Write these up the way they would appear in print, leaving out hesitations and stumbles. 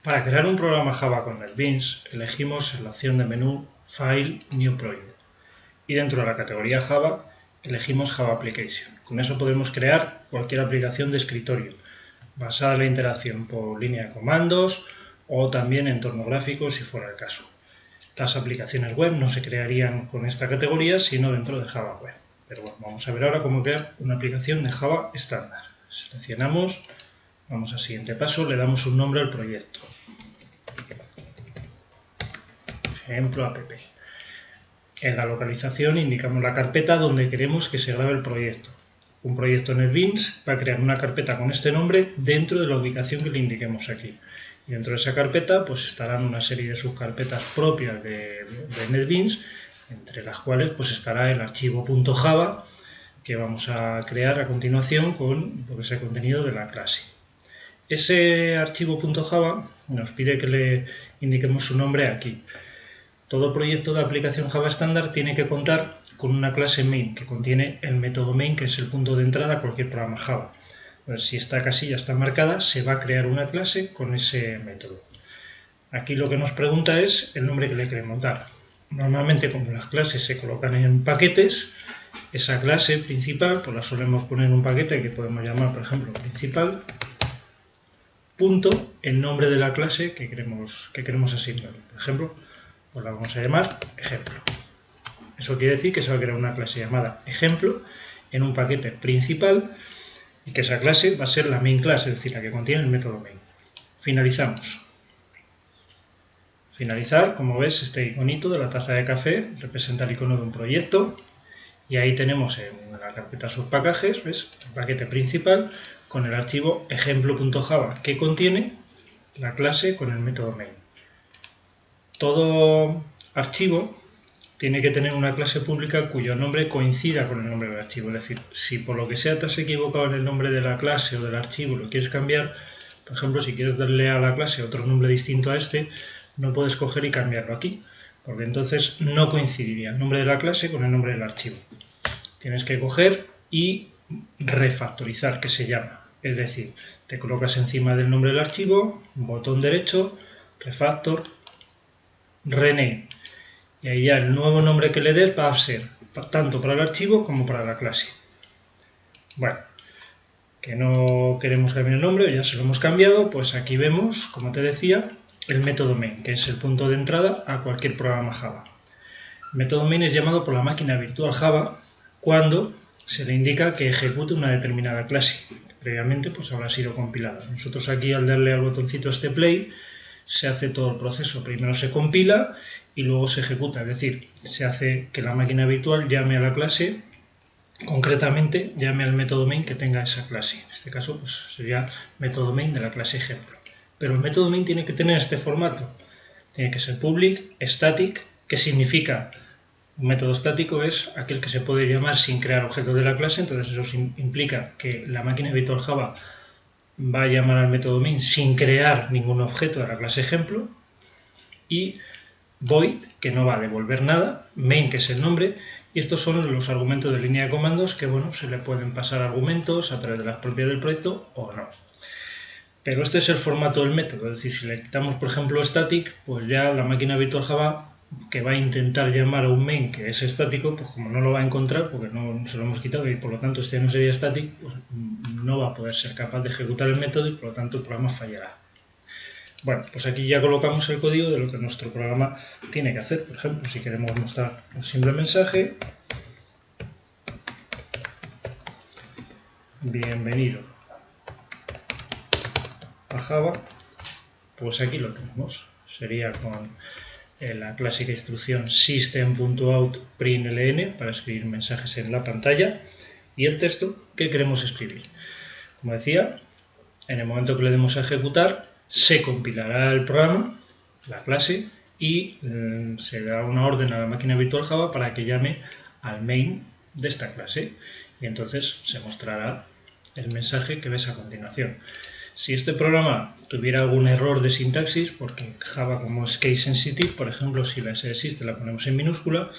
Para crear un programa Java con NetBeans, elegimos en la opción de menú File, New Project y dentro de la categoría Java elegimos Java Application. Con eso podemos crear cualquier aplicación de escritorio basada en la interacción por línea de comandos o también entorno gráfico si fuera el caso. Las aplicaciones web no se crearían con esta categoría sino dentro de Java Web. Pero bueno, vamos a ver ahora cómo crear una aplicación de Java estándar. Seleccionamos, vamos al siguiente paso, le damos un nombre al proyecto. Ejemplo app. En la localización indicamos la carpeta donde queremos que se grabe el proyecto. Un proyecto NetBeans va a crear una carpeta con este nombre dentro de la ubicación que le indiquemos aquí. Y dentro de esa carpeta pues estarán una serie de subcarpetas propias de NetBeans, entre las cuales pues estará el archivo .java que vamos a crear a continuación con ese contenido de la clase. Ese archivo .java nos pide que le indiquemos su nombre aquí. Todo proyecto de aplicación Java estándar tiene que contar con una clase main que contiene el método main, que es el punto de entrada a cualquier programa Java. Pues si esta casilla está marcada, se va a crear una clase con ese método. Aquí lo que nos pregunta es el nombre que le queremos dar. Normalmente, como las clases se colocan en paquetes, esa clase principal pues la solemos poner en un paquete que podemos llamar, por ejemplo, principal, punto, el nombre de la clase que queremos asignar. Por ejemplo, pues la vamos a llamar ejemplo. Eso quiere decir que se va a crear una clase llamada ejemplo en un paquete principal y que esa clase va a ser la main class, es decir, la que contiene el método main. Finalizamos. Finalizar, como ves, este iconito de la taza de café representa el icono de un proyecto y ahí tenemos en la carpeta subpackages, ¿ves?, el paquete principal con el archivo ejemplo.java que contiene la clase con el método main. Todo archivo tiene que tener una clase pública cuyo nombre coincida con el nombre del archivo. Es decir, si por lo que sea te has equivocado en el nombre de la clase o del archivo y lo quieres cambiar, por ejemplo, si quieres darle a la clase otro nombre distinto a este, no puedes coger y cambiarlo aquí, porque entonces no coincidiría el nombre de la clase con el nombre del archivo. Tienes que coger y refactorizar, que se llama. Es decir, te colocas encima del nombre del archivo, botón derecho, refactor, rename. Y ahí ya el nuevo nombre que le des va a ser tanto para el archivo como para la clase. Bueno, que no queremos cambiar el nombre, ya se lo hemos cambiado, pues aquí vemos, como te decía, el método main, que es el punto de entrada a cualquier programa Java. El método main es llamado por la máquina virtual Java cuando se le indica que ejecute una determinada clase, que previamente pues habrá sido compilada. Nosotros aquí, al darle al botoncito a este play, se hace todo el proceso. Primero se compila y luego se ejecuta, es decir, se hace que la máquina virtual llame a la clase, concretamente llame al método main que tenga esa clase. En este caso pues sería método main de la clase ejemplo. Pero el método main tiene que tener este formato. Tiene que ser public, static, que significa, un método estático es aquel que se puede llamar sin crear objetos de la clase, entonces eso implica que la máquina virtual Java va a llamar al método main sin crear ningún objeto de la clase ejemplo, y void, que no va a devolver nada, main, que es el nombre, y estos son los argumentos de línea de comandos que, bueno, se le pueden pasar argumentos a través de las propiedades del proyecto o no. Pero este es el formato del método, es decir, si le quitamos, por ejemplo, static, pues ya la máquina virtual Java que va a intentar llamar a un main que es estático, pues como no lo va a encontrar porque no se lo hemos quitado y por lo tanto este no sería static, pues no va a poder ser capaz de ejecutar el método y por lo tanto el programa fallará. Bueno, pues aquí ya colocamos el código de lo que nuestro programa tiene que hacer. Por ejemplo, si queremos mostrar un simple mensaje, bienvenido a Java, pues aquí lo tenemos. Sería con la clásica instrucción system.out.println para escribir mensajes en la pantalla y el texto que queremos escribir. Como decía, en el momento que le demos a ejecutar, se compilará el programa, la clase, y se da una orden a la máquina virtual Java para que llame al main de esta clase y entonces se mostrará el mensaje que ves a continuación. Si este programa tuviera algún error de sintaxis, porque Java, como es case sensitive, por ejemplo, si la S de system la ponemos en minúscula,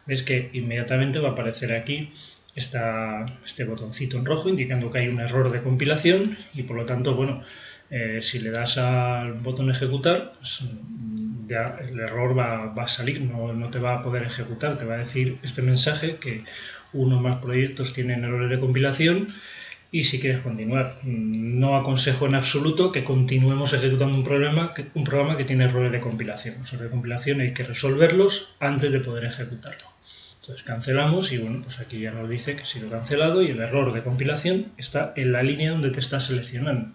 ves que inmediatamente va a aparecer aquí este botoncito en rojo indicando que hay un error de compilación y por lo tanto, bueno, Si le das al botón ejecutar, pues, ya el error va a salir, no te va a poder ejecutar, te va a decir este mensaje que uno o más proyectos tienen errores de compilación y si quieres continuar. No aconsejo en absoluto que continuemos ejecutando un programa que tiene errores de compilación. Los errores de compilación hay que resolverlos antes de poder ejecutarlo. Entonces cancelamos y bueno, pues aquí ya nos dice que ha sido cancelado y el error de compilación está en la línea donde te está seleccionando.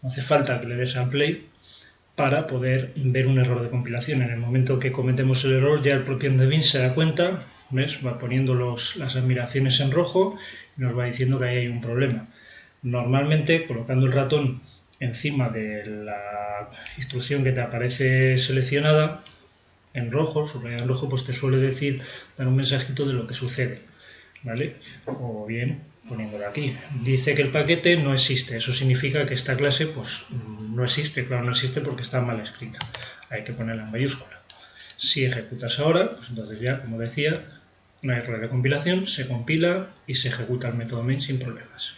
No hace falta que le des a play para poder ver un error de compilación. En el momento que cometemos el error, ya el propio Endevin se da cuenta, ¿ves? Va poniendo las admiraciones en rojo y nos va diciendo que ahí hay un problema. Normalmente, colocando el ratón encima de la instrucción que te aparece seleccionada, en rojo, subrayado en rojo, pues te suele decir, dar un mensajito de lo que sucede, ¿vale? O bien poniéndolo aquí. Dice que el paquete no existe, eso significa que esta clase pues no existe, claro, no existe porque está mal escrita, hay que ponerla en mayúscula. Si ejecutas ahora, pues entonces ya, como decía, no hay error de compilación, se compila y se ejecuta el método main sin problemas.